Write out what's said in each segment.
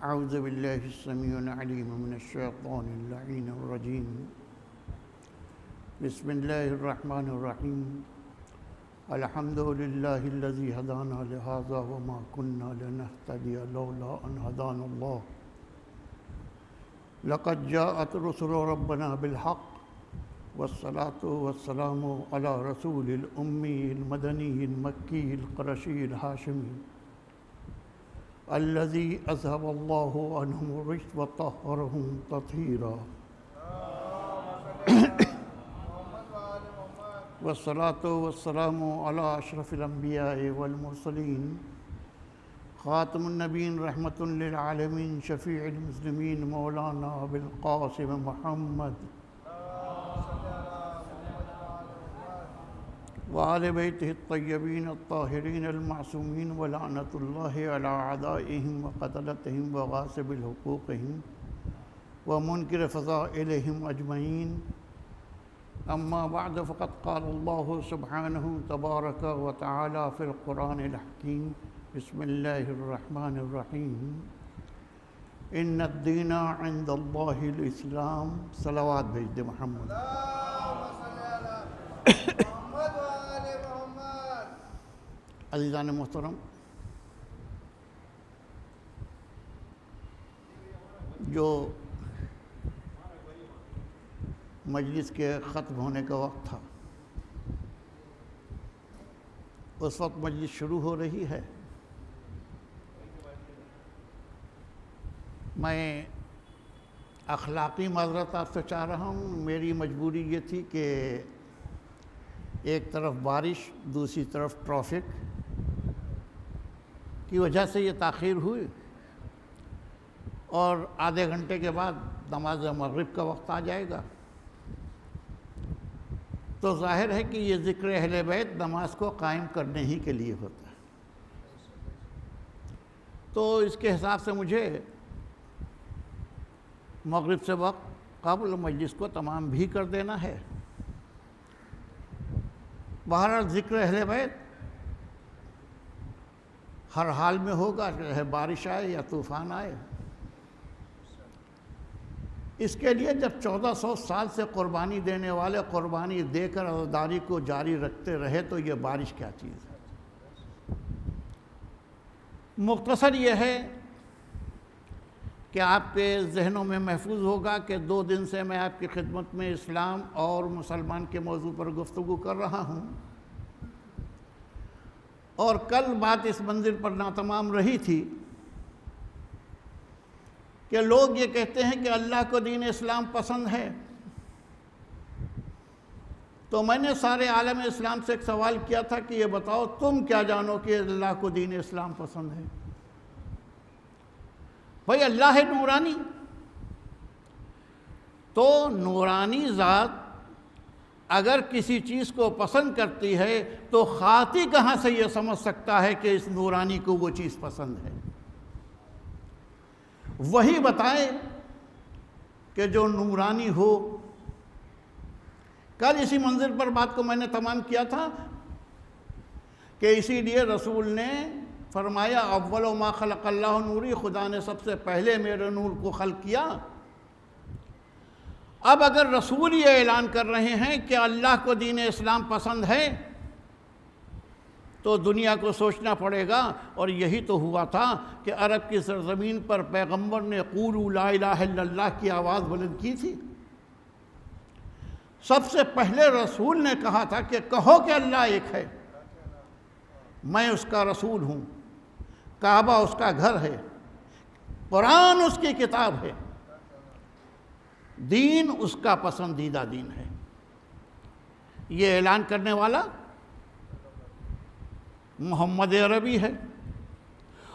اعوذ باللہ السمیع العلیم من الشیطان اللعین الرجیم بسم اللہ الرحمن الرحیم الحمد للہ الذی ہدانا لہذا وما كنا لنہتدی لولا ان ہدانا اللہ لقد جاءت رسل ربنا بالحق والصلاة والسلام على رسول الأمي المدني المكي القرشي الهاشمي الذي أذهب الله عنهم الرجس وطهرهم تطهيرا والصلاة والسلام على أشرف الأنبياء والمرسلين خاتم النبيين رحمة للعالمين شفيع المسلمين مولانا أبي القاسم محمد وآل بيته الطيبين الطاهرين المعصومين ولعنة الله على أعدائهم وقتلتهم وغاصب حقوقهم ومنكر فضائلهم أجمعين أما بعد فقد قال الله سبحانه تبارك وتعالى في القرآن الحكيم بسم الله الرحمن الرحيم إن الدين عند الله الإسلام صلوات بھیج دے محمد عزیزان محترم، جو مجلس کے ختم ہونے کا وقت تھا اس وقت مجلس شروع ہو رہی ہے. میں اخلاقی معذرت آپ سے چاہ رہا ہوں. میری مجبوری یہ تھی کہ ایک طرف بارش دوسری طرف ٹریفک کی وجہ سے یہ تاخیر ہوئی، اور آدھے گھنٹے کے بعد نماز مغرب کا وقت آ جائے گا. تو ظاہر ہے کہ یہ ذکر اہل بیت نماز کو قائم کرنے ہی کے لیے ہوتا ہے. تو اس کے حساب سے مجھے مغرب سے وقت قبل مجلس کو تمام بھی کر دینا ہے. بہرحال ذکر اہل بیت ہر حال میں ہوگا، چاہے بارش آئے یا طوفان آئے. اس کے لیے جب 1400 سال سے قربانی دینے والے قربانی دے کر عزاداری کو جاری رکھتے رہے تو یہ بارش کیا چیز ہے. مختصر یہ ہے کہ آپ کے ذہنوں میں محفوظ ہوگا کہ 2 دن سے میں آپ کی خدمت میں اسلام اور مسلمان کے موضوع پر گفتگو کر رہا ہوں، اور کل بات اس منزل پر ناتمام رہی تھی کہ لوگ یہ کہتے ہیں کہ اللہ کو دین اسلام پسند ہے. تو میں نے سارے عالم اسلام سے ایک سوال کیا تھا کہ یہ بتاؤ تم کیا جانو کہ اللہ کو دین اسلام پسند ہے؟ بھائی اللہ ہے نورانی، تو نورانی ذات اگر کسی چیز کو پسند کرتی ہے تو خاطی کہاں سے یہ سمجھ سکتا ہے کہ اس نورانی کو وہ چیز پسند ہے؟ وہی بتائے کہ جو نورانی ہو. کل اسی منظر پر بات کو میں نے تمام کیا تھا کہ اسی لیے رسول نے فرمایا اول ما خلق اللہ نوری، خدا نے سب سے پہلے میرے نور کو خلق کیا. اب اگر رسول یہ اعلان کر رہے ہیں کہ اللہ کو دین اسلام پسند ہے تو دنیا کو سوچنا پڑے گا. اور یہی تو ہوا تھا کہ عرب کی سرزمین پر پیغمبر نے قولوا لا الہ الا اللہ کی آواز بلند کی تھی. سب سے پہلے رسول نے کہا تھا کہ کہو کہ اللہ ایک ہے، میں اس کا رسول ہوں، کعبہ اس کا گھر ہے، قرآن اس کی کتاب ہے، دین اس کا پسندیدہ دین ہے. یہ اعلان کرنے والا محمد عربی ہے.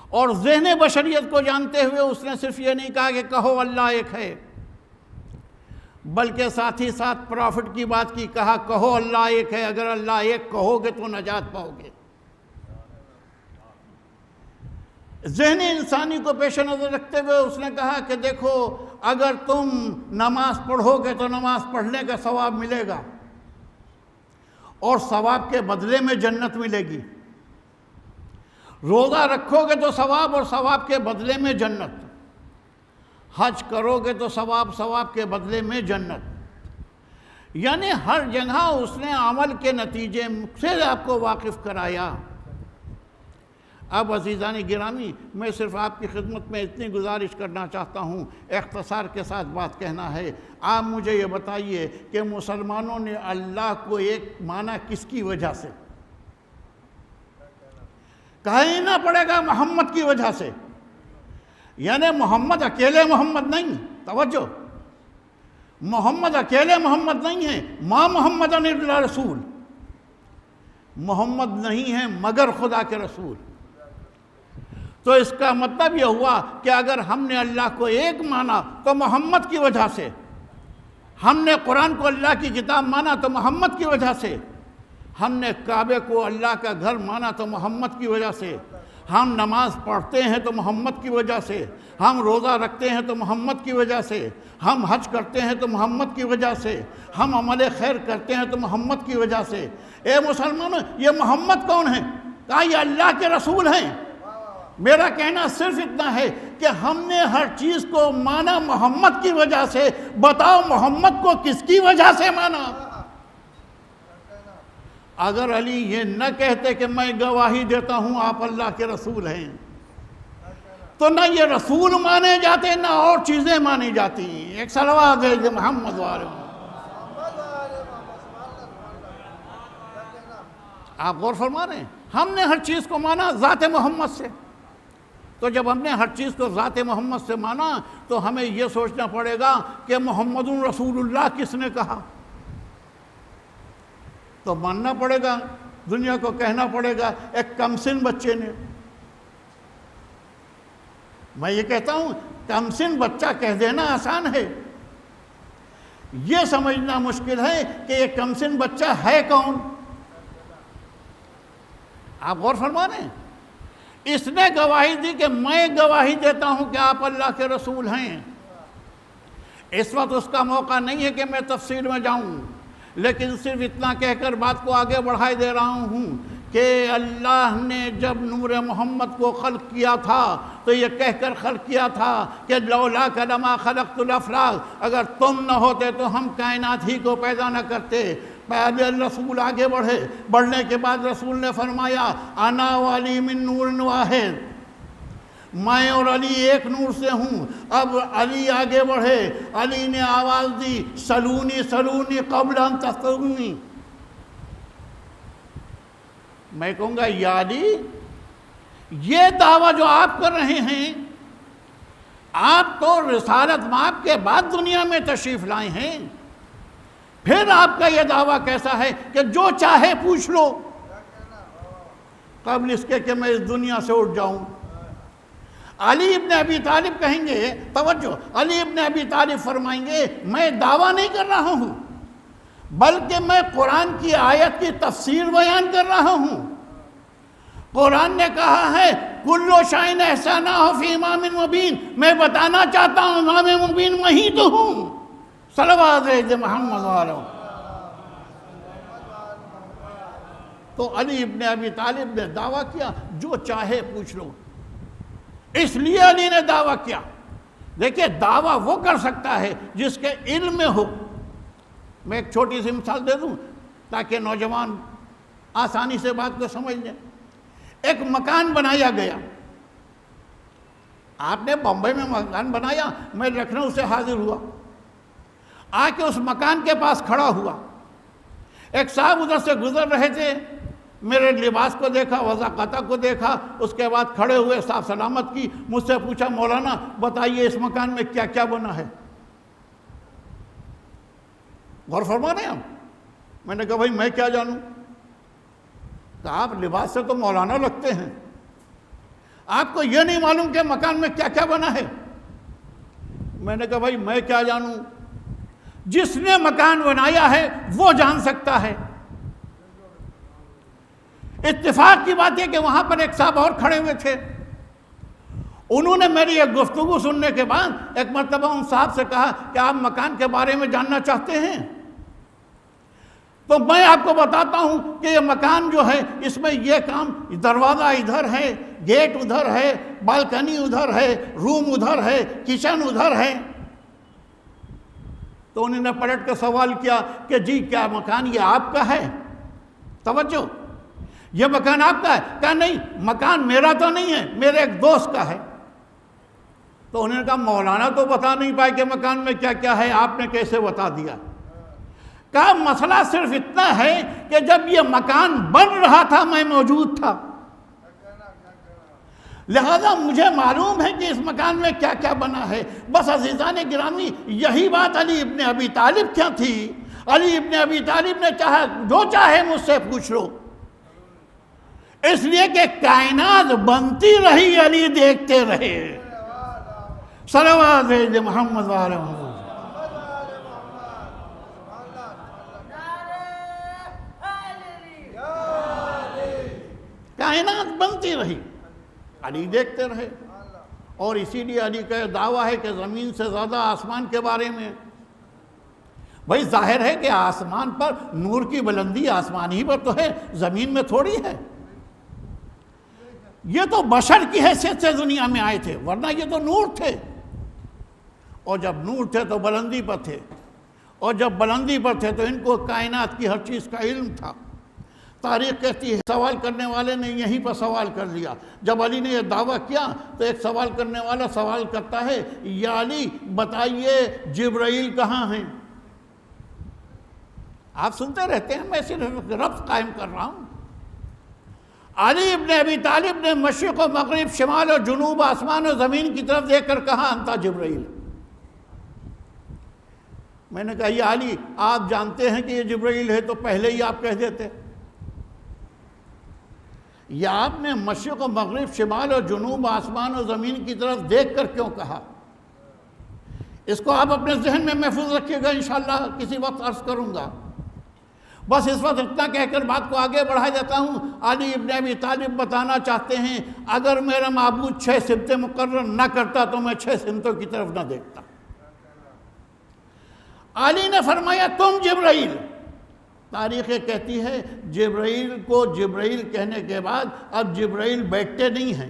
اور ذہن بشریت کو جانتے ہوئے اس نے صرف یہ نہیں کہا کہ کہو اللہ ایک ہے، بلکہ ساتھ ہی ساتھ پرافٹ کی بات کی، کہا کہو اللہ ایک ہے، اگر اللہ ایک کہو گے تو نجات پاؤ گے. ذہن انسانی کو پیش نظر رکھتے ہوئے اس نے کہا کہ دیکھو اگر تم نماز پڑھو گے تو نماز پڑھنے کا ثواب ملے گا، اور ثواب کے بدلے میں جنت ملے گی. روزہ رکھو گے تو ثواب اور ثواب کے بدلے میں جنت. حج کرو گے تو ثواب کے بدلے میں جنت. یعنی ہر جگہ اس نے عمل کے نتیجے سے آپ کو واقف کرایا. اب عزیزان گرامی، میں صرف آپ کی خدمت میں اتنی گزارش کرنا چاہتا ہوں، اختصار کے ساتھ بات کہنا ہے. آپ مجھے یہ بتائیے کہ مسلمانوں نے اللہ کو ایک مانا کس کی وجہ سے؟ کہنا پڑے گا محمد کی وجہ سے. یعنی محمد اکیلے محمد نہیں، توجہ، محمد اکیلے محمد نہیں ہے، ما محمد الا رسول، محمد نہیں ہے مگر خدا کے رسول. تو اس کا مطلب یہ ہوا کہ اگر ہم نے اللہ کو ایک مانا تو محمد کی وجہ سے، ہم نے قرآن کو اللہ کی کتاب مانا تو محمد کی وجہ سے، ہم نے کعبے کو اللہ کا گھر مانا تو محمد کی وجہ سے، ہم نماز پڑھتے ہیں تو محمد کی وجہ سے، ہم روزہ رکھتے ہیں تو محمد کی وجہ سے، ہم حج کرتے ہیں تو محمد کی وجہ سے، ہم عمل خیر کرتے ہیں تو محمد کی وجہ سے. اے مسلمانوں، یہ محمد کون ہیں؟ کہا یہ اللہ کے رسول ہیں. میرا کہنا صرف اتنا ہے کہ ہم نے ہر چیز کو مانا محمد کی وجہ سے. بتاؤ محمد کو کس کی وجہ سے مانا؟ اگر علی یہ نہ کہتے کہ میں گواہی دیتا ہوں آپ اللہ کے رسول ہیں، تو نہ یہ رسول مانے جاتے نہ اور چیزیں مانی جاتی. ایک صلوات ہے محمد والے. آپ غور فرما رہے ہیں؟ ہم نے ہر چیز کو مانا ذات محمد سے. تو جب ہم نے ہر چیز کو ذات محمد سے مانا تو ہمیں یہ سوچنا پڑے گا کہ محمد رسول اللہ کس نے کہا. تو ماننا پڑے گا، دنیا کو کہنا پڑے گا. ایک کمسن بچے نے، میں یہ کہتا ہوں کمسن بچہ کہہ دینا آسان ہے، یہ سمجھنا مشکل ہے کہ یہ کمسن بچہ ہے کون. آپ غور فرما رہے ہیں؟ اس نے گواہی دی کہ میں گواہی دیتا ہوں کہ آپ اللہ کے رسول ہیں. اس وقت اس کا موقع نہیں ہے کہ میں تفصیل میں جاؤں، لیکن صرف اتنا کہہ کر بات کو آگے بڑھائے دے رہا ہوں کہ اللہ نے جب نور محمد کو خلق کیا تھا تو یہ کہہ کر خلق کیا تھا کہ لولاک لما خلقت الافلاک، اگر تم نہ ہوتے تو ہم کائنات ہی کو پیدا نہ کرتے. پہلے رسول آگے بڑھنے کے بعد رسول نے فرمایا انا والی من نور واحد، میں اور علی ایک نور سے ہوں. اب علی آگے بڑھے، علی نے آواز دی سلونی سلونی قبل ان تسألونی. میں کہوں گا یا علی، یہ دعویٰ جو آپ کر رہے ہیں، آپ تو رسالت مآب کے بعد دنیا میں تشریف لائے ہیں، پھر آپ کا یہ دعویٰ کیسا ہے کہ جو چاہے پوچھ لو قبل اس کے کہ میں اس دنیا سے اٹھ جاؤں. علی ابن ابی طالب کہیں گے، توجہ، علی ابن ابی طالب فرمائیں گے میں دعویٰ نہیں کر رہا ہوں بلکہ میں قرآن کی آیت کی تفسیر بیان کر رہا ہوں. قرآن نے کہا ہے کلو شائن احسانہ فی امام مبین، میں بتانا چاہتا ہوں امام مبین میں ہی تو ہوں. صلوات ہے محمد والو. تو علی ابن ابی طالب نے دعویٰ کیا جو چاہے پوچھ لو. اس لیے علی نے دعویٰ کیا. دیکھیں دعویٰ وہ کر سکتا ہے جس کے علم میں ہو. میں ایک چھوٹی سی مثال دے دوں تاکہ نوجوان آسانی سے بات کو سمجھ لیں. ایک مکان بنایا گیا، آپ نے بمبئی میں مکان بنایا، میں لکھنؤ سے حاضر ہوا، آ کے اس مکان کے پاس کھڑا ہوا. ایک صاحب ادھر سے گزر رہے تھے، میرے لباس کو دیکھا، وضاقتہ کو دیکھا، اس کے بعد کھڑے ہوئے صاف سلامت کی، مجھ سے پوچھا مولانا بتائیے اس مکان میں کیا کیا بنا ہے. غور فرما رہے ہیں آپ؟ میں نے کہا بھائی میں کیا جانوں. کہ آپ لباس سے تو مولانا لگتے ہیں، آپ کو یہ نہیں معلوم کہ مکان میں کیا کیا بنا ہے. میں نے کہا بھائی میں کیا جانوں، جس نے مکان بنایا ہے وہ جان سکتا ہے. اتفاق کی بات ہے کہ وہاں پر ایک صاحب اور کھڑے ہوئے تھے. انہوں نے میری ایک گفتگو سننے کے بعد ایک مرتبہ ان صاحب سے کہا کہ آپ مکان کے بارے میں جاننا چاہتے ہیں تو میں آپ کو بتاتا ہوں کہ یہ مکان جو ہے اس میں یہ کام، دروازہ ادھر ہے، گیٹ ادھر ہے، بالکنی ادھر ہے، روم ادھر ہے، کچن ادھر ہے۔ تو انہوں نے پلٹ کر سوال کیا کہ جی کیا مکان یہ آپ کا ہے؟ توجہ، یہ مکان آپ کا ہے؟ کہا نہیں، مکان میرا تو نہیں ہے، میرے ایک دوست کا ہے۔ تو انہوں نے کہا مولانا تو بتا نہیں پائے کہ مکان میں کیا کیا ہے، آپ نے کیسے بتا دیا؟ کہا مسئلہ صرف اتنا ہے کہ جب یہ مکان بن رہا تھا میں موجود تھا، لہذا مجھے معلوم ہے کہ اس مکان میں کیا کیا بنا ہے۔ بس عزیزان گرامی، یہی بات علی ابن ابی طالب کیا تھی؟ علی ابن ابی طالب نے چاہا جو چاہے مجھ سے پوچھ لو، اس لیے کہ کائنات بنتی رہی، علی دیکھتے رہے۔ صلوات محمد وعلی محمد۔ کائنات بنتی رہی، علی دیکھتے رہے، اور اسی لیے علی کا دعویٰ ہے کہ زمین سے زیادہ آسمان کے بارے میں۔ بھائی ظاہر ہے کہ آسمان پر نور کی بلندی آسمان ہی پر تو ہے، زمین میں تھوڑی ہے۔ یہ تو بشر کی حیثیت سے دنیا میں آئے تھے، ورنہ یہ تو نور تھے، اور جب نور تھے تو بلندی پر تھے، اور جب بلندی پر تھے تو ان کو کائنات کی ہر چیز کا علم تھا۔ تاریخ کہتی ہے سوال کرنے والے نے یہیں پر سوال کر لیا۔ جب علی نے یہ دعویٰ کیا تو ایک سوال کرنے والا سوال کرتا ہے، یا علی بتائیے جبرائیل کہاں ہیں؟ آپ سنتے رہتے ہیں، میں صرف ربط قائم کر رہا ہوں۔ علی ابن ابی طالب نے مشرق و مغرب، شمال و جنوب، آسمان و زمین کی طرف دیکھ کر کہا انتا جبرائیل۔ میں نے کہا یا علی آپ جانتے ہیں کہ یہ جبرائیل ہے تو پہلے ہی آپ کہہ دیتے، یا آپ نے مشرق و مغرب، شمال و جنوب، آسمان و زمین کی طرف دیکھ کر کیوں کہا؟ اس کو آپ اپنے ذہن میں محفوظ رکھیے گا، انشاءاللہ کسی وقت عرض کروں گا۔ بس اس وقت اتنا کہہ کر بات کو آگے بڑھا دیتا ہوں۔ علی ابن ابی طالب بتانا چاہتے ہیں اگر میرا معبود 6 سمتیں مقرر نہ کرتا تو میں 6 سمتوں کی طرف نہ دیکھتا۔ علی نے فرمایا تم جبرائیل۔ تاریخ کہتی ہے جبرائیل کو جبرائیل کہنے کے بعد اب جبرائیل بیٹھتے نہیں ہیں۔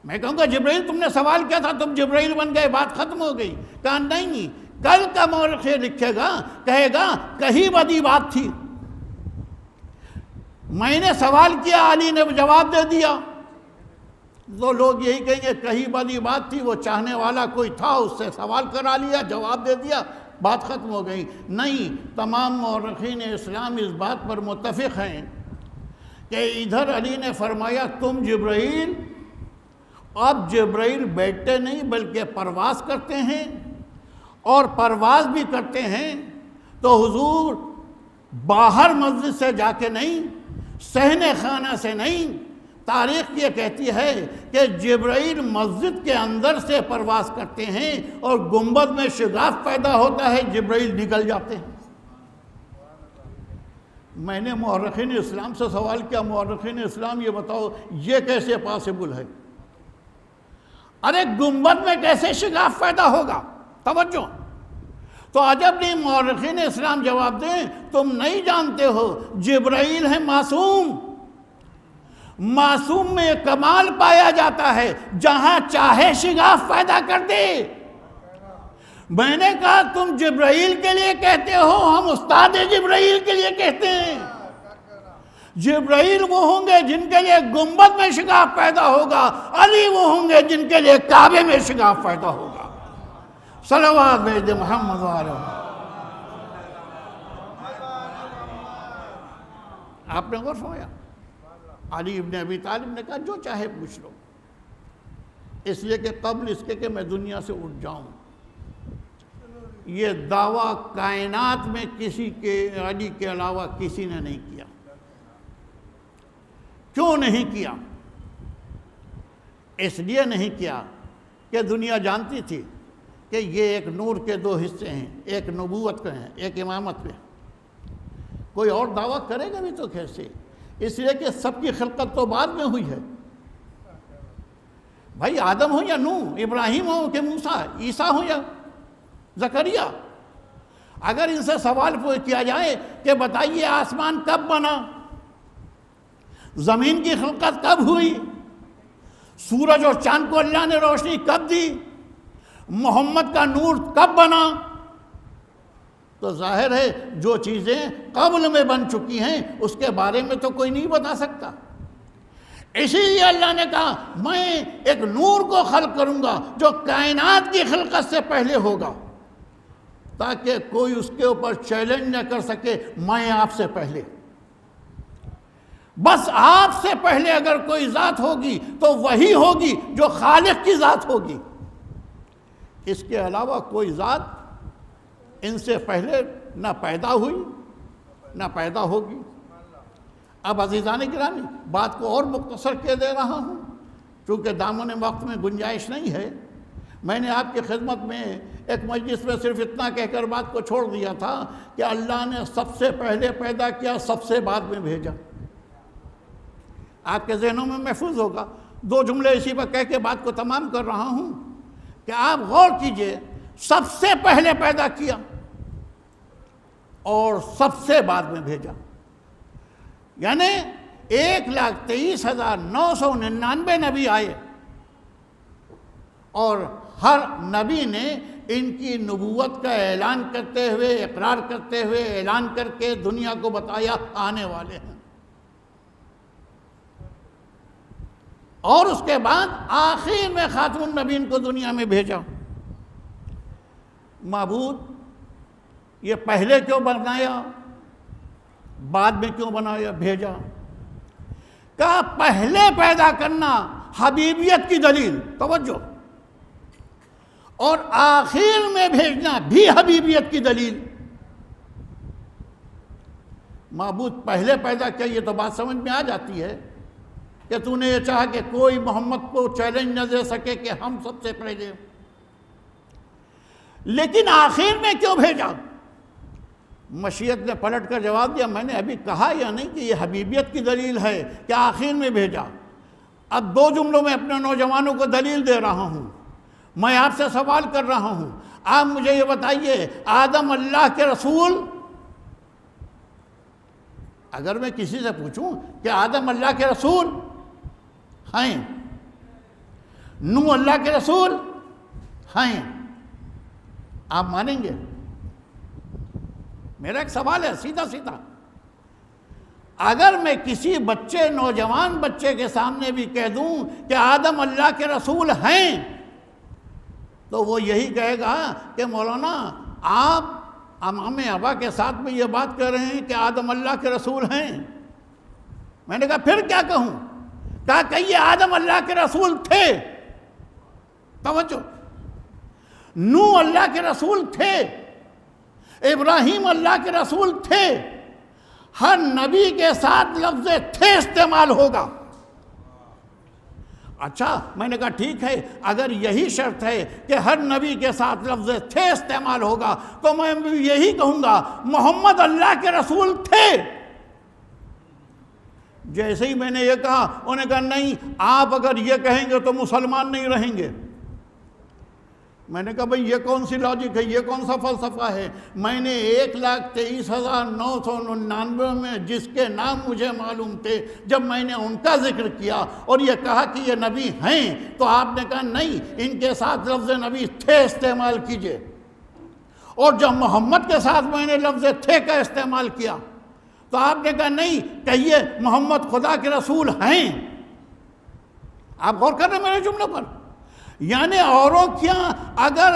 میں کہوں گا جبرائیل تم نے سوال کیا تھا، تم جبرائیل بن گئے، بات ختم ہو گئی۔ کہا نہیں، کل کا مورخ لکھے گا، کہے گا کہیں بدی بات تھی، میں نے سوال کیا علی نے جواب دے دیا، تو لوگ یہی کہیں گے کہیں بدی بات تھی، وہ چاہنے والا کوئی تھا، اس سے سوال کرا لیا، جواب دے دیا، بات ختم ہو گئی۔ نہیں، تمام مورخین اسلام اس بات پر متفق ہیں کہ ادھر علی نے فرمایا تم جبرائیل، اب جبرائیل بیٹھتے نہیں بلکہ پرواز کرتے ہیں، اور پرواز بھی کرتے ہیں تو حضور باہر مسجد سے جا کے نہیں، صحن خانہ سے نہیں، تاریخ یہ کہتی ہے کہ جبرائیل مسجد کے اندر سے پرواز کرتے ہیں اور گنبد میں شگاف پیدا ہوتا ہے، جبرائیل نکل جاتے ہیں۔ میں نے مورخین اسلام سے سوال کیا، مورخین اسلام یہ بتاؤ یہ کیسے پاسبل ہے؟ ارے گنبد میں کیسے شگاف پیدا ہوگا؟ توجہ، تو عجب نہیں، مورخین اسلام جواب دیں تم نہیں جانتے ہو جبرائیل ہے معصوم، معصوم میں کمال پایا جاتا ہے، جہاں چاہے شگاف پیدا کر دے۔ میں نے کہا تم جبرائیل کے لیے کہتے ہو، ہم استاد جبرائیل کے لیے کہتے ہیں۔ جبرائیل وہ ہوں گے جن کے لیے گنبد میں شگاف پیدا ہوگا، علی وہ ہوں گے جن کے لیے کعبے میں شگاف پیدا ہوگا۔ صلوات بھیج دے محمد وعلیہ۔ آپ نے غور فرمایا؟ علی ابن ابی طالب نے کہا جو چاہے پوچھ لو، اس لیے کہ قبل اس کے کہ میں دنیا سے اٹھ جاؤں۔ یہ دعویٰ کائنات میں کسی کے علی کے علاوہ کسی نے نہیں کیا۔ کیوں نہیں کیا؟ اس لیے نہیں کیا کہ دنیا جانتی تھی کہ یہ ایک نور کے 2 حصے ہیں، ایک نبوت کے ہیں، ایک امامت کے۔ کوئی اور دعویٰ کرے گا بھی تو کیسے؟ اس لیے کہ سب کی خلقت تو بعد میں ہوئی ہے۔ بھائی آدم ہو یا نوح، ابراہیم ہو کہ موسیٰ، عیسیٰ ہو یا زکریا، اگر ان سے سوال کیا جائے کہ بتائیے آسمان کب بنا، زمین کی خلقت کب ہوئی؟ سورج اور چاند کو اللہ نے روشنی کب دی؟ محمد کا نور کب بنا؟ تو ظاہر ہے جو چیزیں قبل میں بن چکی ہیں اس کے بارے میں تو کوئی نہیں بتا سکتا۔ اسی لیے اللہ نے کہا میں ایک نور کو خلق کروں گا جو کائنات کی خلقت سے پہلے ہوگا، تاکہ کوئی اس کے اوپر چیلنج نہ کر سکے میں آپ سے پہلے۔ بس آپ سے پہلے اگر کوئی ذات ہوگی تو وہی ہوگی جو خالق کی ذات ہوگی، اس کے علاوہ کوئی ذات ان سے پہلے نہ پیدا ہوئی نہ پیدا ہوگی۔ اب عزیزان گرامی بات کو اور مختصر کر دے رہا ہوں، چونکہ دامن وقت میں گنجائش نہیں ہے۔ میں نے آپ کی خدمت میں ایک مجلس میں صرف اتنا کہہ کر بات کو چھوڑ دیا تھا کہ اللہ نے سب سے پہلے پیدا کیا، سب سے بعد میں بھیجا۔ آپ کے ذہنوں میں محفوظ ہوگا۔ 2 جملے اسی پر کہہ کے بات کو تمام کر رہا ہوں کہ آپ غور کیجئے، سب سے پہلے پیدا کیا اور سب سے بعد میں بھیجا، یعنی 1,23,999 نبی آئے اور ہر نبی نے ان کی نبوت کا اعلان کرتے ہوئے، اقرار کرتے ہوئے، اعلان کر کے دنیا کو بتایا آنے والے ہیں۔ اور اس کے بعد آخر میں خاتم النبیین کو دنیا میں بھیجا۔ معبود یہ پہلے کیوں بنایا، بعد میں کیوں بنایا، بھیجا؟ کہا پہلے پیدا کرنا حبیبیت کی دلیل، توجہ، اور آخر میں بھیجنا بھی حبیبیت کی دلیل۔ معبود پہلے پیدا کیا، یہ تو بات سمجھ میں آ جاتی ہے کہ تو نے یہ چاہا کہ کوئی محمد کو چیلنج نہ دے سکے کہ ہم سب سے پہلے، لیکن آخر میں کیوں بھیجا؟ مشیت نے پلٹ کر جواب دیا، میں نے ابھی کہا یا نہیں کہ یہ حبیبیت کی دلیل ہے کہ آخر میں بھیجا؟ اب 2 جملوں میں اپنے نوجوانوں کو دلیل دے رہا ہوں۔ میں آپ سے سوال کر رہا ہوں، آپ مجھے یہ بتائیے، آدم اللہ کے رسول؟ اگر میں کسی سے پوچھوں کہ آدم اللہ کے رسول ہیں، نوح اللہ کے رسول ہیں، آپ مانیں گے؟ میرا ایک سوال ہے سیدھا سیدھا۔ اگر میں کسی بچے، نوجوان بچے کے سامنے بھی کہہ دوں کہ آدم اللہ کے رسول ہیں، تو وہ یہی کہے گا کہ مولانا آپ امام ابا کے ساتھ میں یہ بات کر رہے ہیں کہ آدم اللہ کے رسول ہیں۔ میں نے کہا پھر کیا کہوں؟ کہا کہیے آدم اللہ کے رسول تھے، توجہ، نوح اللہ کے رسول تھے، ابراہیم اللہ کے رسول تھے۔ ہر نبی کے ساتھ لفظ تھے استعمال ہوگا۔ اچھا، میں نے کہا ٹھیک ہے، اگر یہی شرط ہے کہ ہر نبی کے ساتھ لفظ تھے استعمال ہوگا تو میں یہی کہوں گا محمد اللہ کے رسول تھے۔ جیسے ہی میں نے یہ کہا، انہوں نے کہا نہیں، آپ اگر یہ کہیں گے تو مسلمان نہیں رہیں گے۔ میں نے کہا بھئی یہ کون سی لاجک ہے، یہ کون سا فلسفہ ہے؟ میں نے 1,23,999 میں جس کے نام مجھے معلوم تھے، جب میں نے ان کا ذکر کیا اور یہ کہا کہ یہ نبی ہیں، تو آپ نے کہا نہیں، ان کے ساتھ لفظ نبی تھے استعمال کیجئے۔ اور جب محمد کے ساتھ میں نے لفظ تھے کا استعمال کیا تو آپ نے کہا نہیں، کہیے محمد خدا کے رسول ہیں۔ آپ غور کر رہے ہیں میرے جملوں پر؟ یعنی اوروں کیا اگر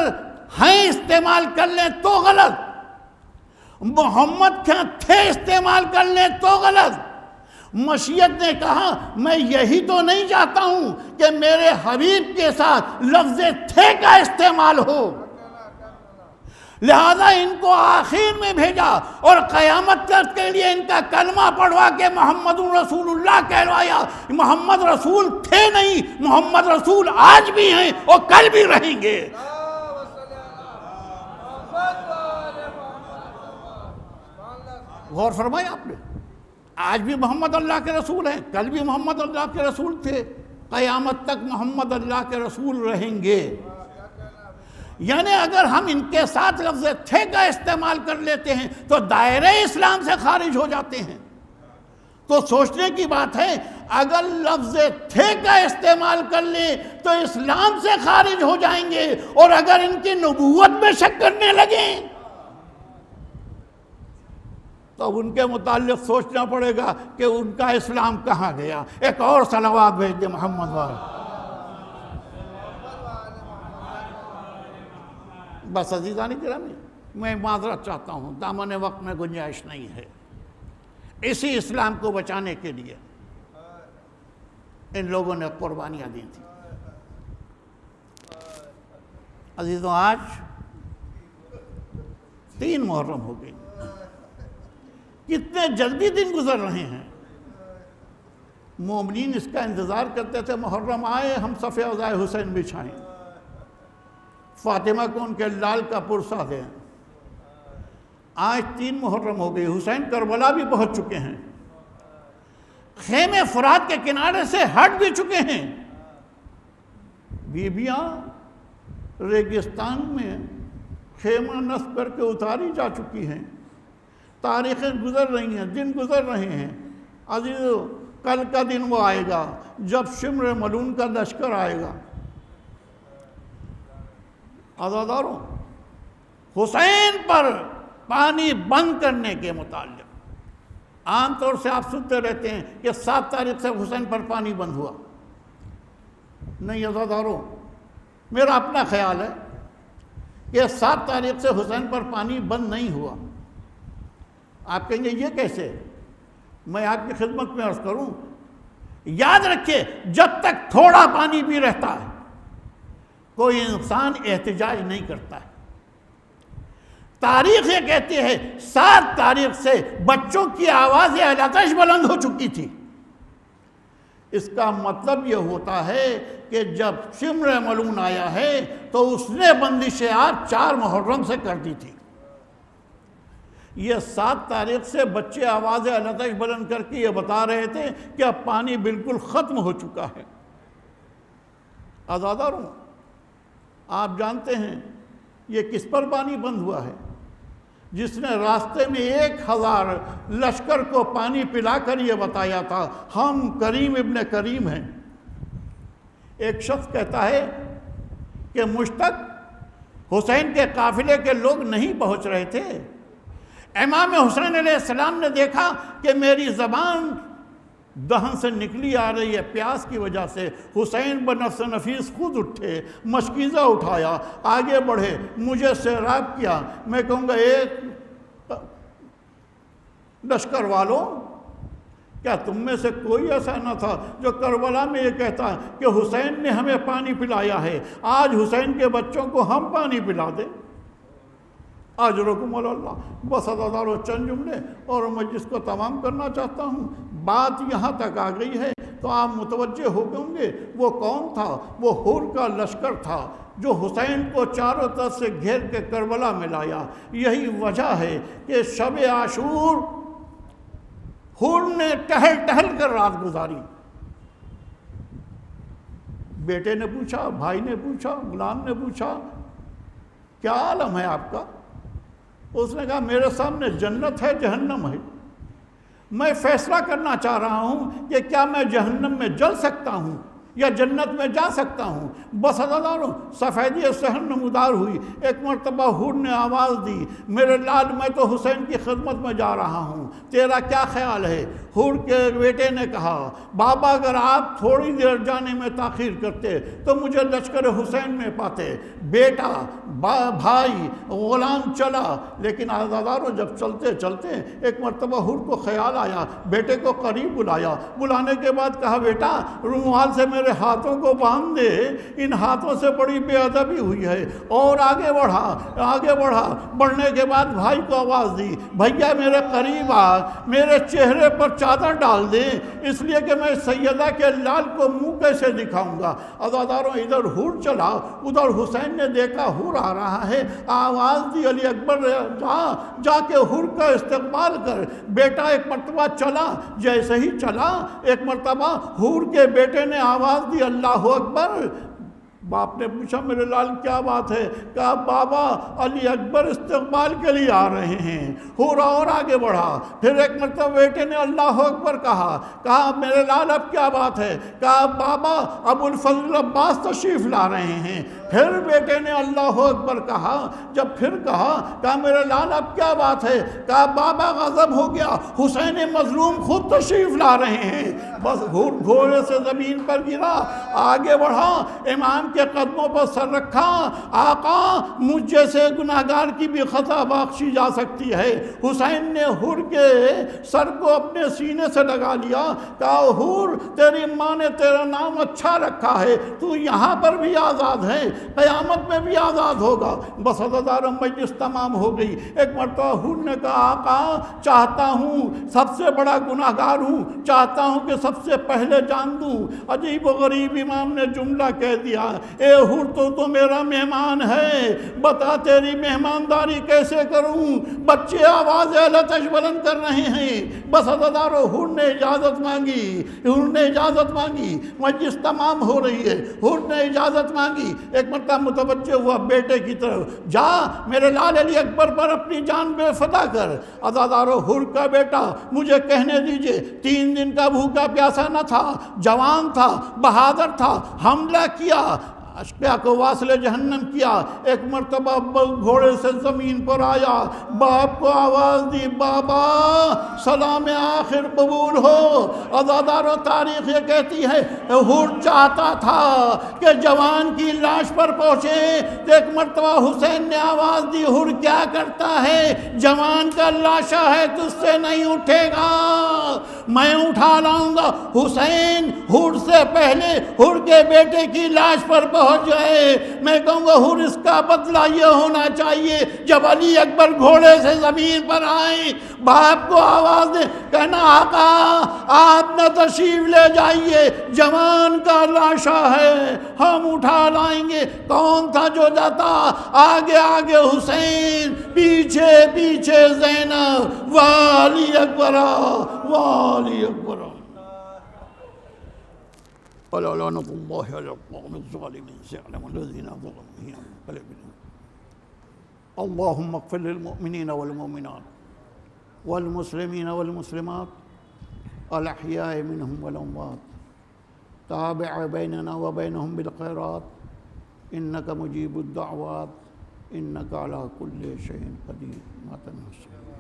ہیں استعمال کر لیں تو غلط، محمد کیا تھے استعمال کر لیں تو غلط۔ مشیت نے کہا میں یہی تو نہیں چاہتا ہوں کہ میرے حبیب کے ساتھ لفظ تھے کا استعمال ہو، لہذا ان کو آخر میں بھیجا اور قیامت تک کے لیے ان کا کلمہ پڑھوا کے محمد رسول اللہ کہلوایا۔ محمد رسول تھے نہیں، محمد رسول آج بھی ہیں اور کل بھی رہیں گے۔ غور فرمایا آپ نے؟ آج بھی محمد اللہ کے رسول ہیں، کل بھی محمد اللہ کے رسول تھے، قیامت تک محمد اللہ کے رسول رہیں گے۔ یعنی اگر ہم ان کے ساتھ لفظ تھے کا استعمال کر لیتے ہیں تو دائرہ اسلام سے خارج ہو جاتے ہیں۔ تو سوچنے کی بات ہے، اگر لفظ تھے کا استعمال کر لیں تو اسلام سے خارج ہو جائیں گے، اور اگر ان کی نبوت میں شک کرنے لگیں تو ان کے متعلق سوچنا پڑے گا کہ ان کا اسلام کہاں گیا۔ ایک اور صلوات بھیج دے محمد والے۔ بس عزیزان گرامی، میں معذرت چاہتا ہوں، دامن وقت میں گنجائش نہیں ہے۔ اسی اسلام کو بچانے کے لیے ان لوگوں نے قربانیاں دی تھیں۔ عزیزوں، آج 3 محرم ہو گئی، کتنے جلدی دن گزر رہے ہیں۔ مومنین اس کا انتظار کرتے تھے محرم آئے، ہم صف عزائے حسین بچھائیں، فاطمہ کو ان کے لال کا پرسہ دیں۔ آج 3 محرم ہو گئی، حسین کربلا بھی پہنچ چکے ہیں، خیمے فرات کے کنارے سے ہٹ بھی چکے ہیں، بیبیاں ریگستان میں خیمہ نصب کر کے اتاری جا چکی ہیں، تاریخیں گزر رہی ہیں، دن گزر رہے ہیں۔ عزیزو، کل کا دن وہ آئے گا جب شمر ملون کا لشکر آئے گا۔ عزاداروں، حسین پر پانی بند کرنے کے متعلق عام طور سے آپ سنتے رہتے ہیں کہ 7 تاریخ سے حسین پر پانی بند ہوا۔ نہیں عزاداروں، میرا اپنا خیال ہے کہ 7 تاریخ سے حسین پر پانی بند نہیں ہوا۔ آپ کہیں گے یہ کیسے؟ میں آپ کی خدمت میں عرض کروں، یاد رکھیے، جب تک تھوڑا پانی بھی رہتا ہے کوئی انسان احتجاج نہیں کرتا ہے۔ تاریخ یہ کہتی ہے 7 تاریخ سے بچوں کی آواز آتش بلند ہو چکی تھی۔ اس کا مطلب یہ ہوتا ہے کہ جب شمر ملون آیا ہے تو اس نے بندش آب 4 محرم سے کر دی تھی۔ یہ 7 تاریخ سے بچے آواز آتش بلند کر کے یہ بتا رہے تھے کہ اب پانی بالکل ختم ہو چکا ہے۔ عزاداروں، آپ جانتے ہیں یہ کس پر پانی بند ہوا ہے؟ جس نے راستے میں 1000 لشکر کو پانی پلا کر یہ بتایا تھا ہم کریم ابن کریم ہیں۔ ایک شخص کہتا ہے کہ مجھ تک حسین کے قافلے کے لوگ نہیں پہنچ رہے تھے، امام حسین علیہ السلام نے دیکھا کہ میری زبان دہن سے نکلی آ رہی ہے پیاس کی وجہ سے۔ حسین بنفس نفیس خود اٹھے، مشکیزہ اٹھایا، آگے بڑھے، مجھے سیراب کیا۔ میں کہوں گا ایک لشکر والوں، کیا تم میں سے کوئی ایسا نہ تھا جو کربلا میں یہ کہتا کہ حسین نے ہمیں پانی پلایا ہے، آج حسین کے بچوں کو ہم پانی پلا دیں؟ اجرکم اللہ۔ بس عزادارو، چند جملے اور مجلس کو تمام کرنا چاہتا ہوں۔ بات یہاں تک آ گئی ہے تو آپ متوجہ ہو گئے ہوں گے وہ کون تھا؟ وہ حور کا لشکر تھا جو حسین کو چاروں طرف سے گھیر کے کربلا میں لایا۔ یہی وجہ ہے کہ شب عاشور حور نے ٹہل ٹہل کر رات گزاری۔ بیٹے نے پوچھا، بھائی نے پوچھا، غلام نے پوچھا، کیا عالم ہے آپ کا؟ اس نے کہا میرے سامنے جنت ہے، جہنم ہے، میں فیصلہ کرنا چاہ رہا ہوں کہ کیا میں جہنم میں جل سکتا ہوں یا جنت میں جا سکتا ہوں۔ بس عزاداروں، سفیدی صحن نمودار ہوئی۔ ایک مرتبہ حور نے آواز دی، میرے لال، میں تو حسین کی خدمت میں جا رہا ہوں، تیرا کیا خیال ہے؟ حور کے بیٹے نے کہا، بابا اگر آپ تھوڑی دیر جانے میں تاخیر کرتے تو مجھے لشکر حسین میں پاتے۔ بیٹا، بھائی، غلام چلا، لیکن عزاداروں جب چلتے چلتے ایک مرتبہ حور کو خیال آیا، بیٹے کو قریب بلایا، بلانے کے بعد کہا، بیٹا رومال سے میرے ہاتھوں کو باندھ دے، ان ہاتھوں سے بڑی بے ادبی ہوئی ہے۔ اور آگے بڑھا، بڑھنے کے بعد بھائی کو آواز دی، بھیا میرے قریب آ، میرے چہرے پر چادر ڈال دیں، اس لیے کہ میں سیدہ کے لال کو منہ کیسے دکھاؤں گا۔ عزاداروں، ادھر حور چلا، ادھر حسین نے دیکھا حور آ رہا ہے، آواز دی، علی اکبر جا کے حور کا استقبال کر۔ بیٹا ایک مرتبہ چلا، جیسے ہی چلا ایک مرتبہ حور کے بیٹے نے آواز دی، اللہ اکبر۔ باپ نے پوچھا میرے لال کیا بات ہے؟ کہا بابا علی اکبر استقبال کے لیے آ رہے ہیں۔ ہورا اور آگے بڑھا، پھر ایک مرتبہ بیٹے نے اللہ اکبر کہا میرے لال اب کیا بات ہے؟ کہا بابا ابو الفضل عباس تشریف لا رہے ہیں۔ پھر بیٹے نے اللہ اکبر کہا، جب پھر کہا میرے لال اب کیا بات ہے؟ کہا بابا غضب ہو گیا، حسین مظلوم خود تشریف لا رہے ہیں۔ بس گھوڑے سے زمین پر گرا، آگے بڑھا، امام کے قدموں پر سر رکھا، آقا مجھ جیسے گناہگار کی بھی خطا بخشی جا سکتی ہے۔ حسین نے حور کے سر کو اپنے سینے سے لگا لیا، کہا حور تیری ماں نے تیرا نام اچھا رکھا ہے، تو یہاں پر بھی آزاد ہے، قیامت میں بھی آزاد ہوگا۔ بس عزاداروں مجلس تمام ہو گئی۔ ایک مرتبہ حور نے کہا آقا چاہتا ہوں، سب سے بڑا گناہگار ہوں، چاہتا ہوں کہ سب سے پہلے جان دوں۔ عجیب و غریب امام نے جملہ کہہ دیا، اے حور تو میرا مہمان ہے، بتا تیری مہمانداری کیسے کروں؟ بچے آواز لتش بلند کر رہے ہیں۔ بس عزاداروں حور نے اجازت مانگی، حور نے اجازت مانگی، مجلس تمام ہو رہی ہے، حور نے اجازت مانگی۔ ایک مرتبہ متوجہ ہوا بیٹے کی طرف، جا میرے لال علی اکبر پر اپنی جان بے فدا کر۔ عزاداروں حور کا بیٹا، مجھے کہنے دیجئے 3 دن کا بھوکا پیاسا نہ تھا، جوان تھا، بہادر تھا، حملہ کیا، اشقیاء کو واصل جہنم کیا۔ ایک مرتبہ گھوڑے سے زمین پر آیا، باپ کو آواز دی، بابا سلام آخر قبول ہو۔ عزاداروں تاریخ یہ کہتی ہے حور چاہتا تھا کہ جوان کی لاش پر پہنچے، ایک مرتبہ حسین نے آواز دی، حور کیا کرتا ہے؟ جوان کا لاشا ہے، تجھ سے نہیں اٹھے گا، میں اٹھا لاؤں گا۔ حسین حور سے پہلے حور کے بیٹے کی لاش پر پہنچ جائے، میں کہوں گا حور اس کا بدلہ یہ ہونا چاہیے جب علی اکبر گھوڑے سے زمین پر آئیں، باپ کو آواز دے، کہنا آقا آپ نہ تشریف لے جائیے، جوان کا لاشا ہے، ہم اٹھا لائیں گے۔ کون تھا جو جاتا؟ آگے آگے حسین، پیچھے پیچھے زینب، والی اکبر والی اکبر۔ لعنت اللہ علی القوم الظالمین سيعلم الذين ظلموا حين ينقلبون۔ اللهم اغفر للمؤمنين والمؤمنات والمسلمين والمسلمات الأحياء منهم والأموات، تابع بيننا وبينهم بالخيرات إنك مجيب الدعوات إنك على كل شيء قدير۔ ما تنسوا